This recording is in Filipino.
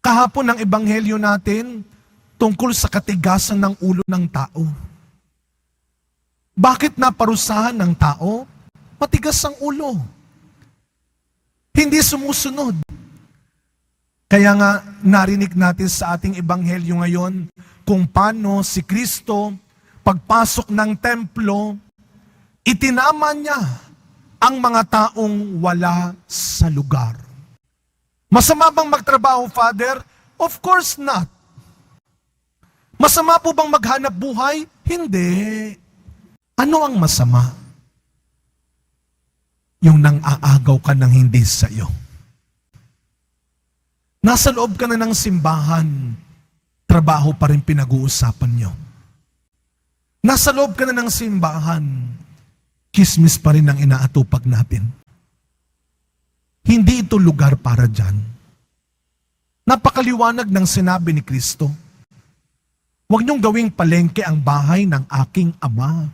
kahapon ng ebanghelyo natin tungkol sa katigasan ng ulo ng tao. Bakit naparusahan ng tao? Matigas ang ulo. Hindi sumusunod. Kaya nga narinig natin sa ating ebanghelyo ngayon kung paano si Kristo pagpasok ng templo, itinama niya ang mga taong wala sa lugar. Masama bang magtrabaho, Father? Of course not. Masama po bang maghanap buhay? Hindi. Ano ang masama? Yung nang-aagaw ka ng hindi sa iyo. Nasa loob ka na ng simbahan, trabaho pa rin pinag-uusapan nyo. Nasa loob ka na ng simbahan, kismis pa rin ang inaatupag natin. Hindi ito lugar para dyan. Napakaliwanag ng sinabi ni Kristo. Huwag niyong gawing palengke ang bahay ng aking Ama.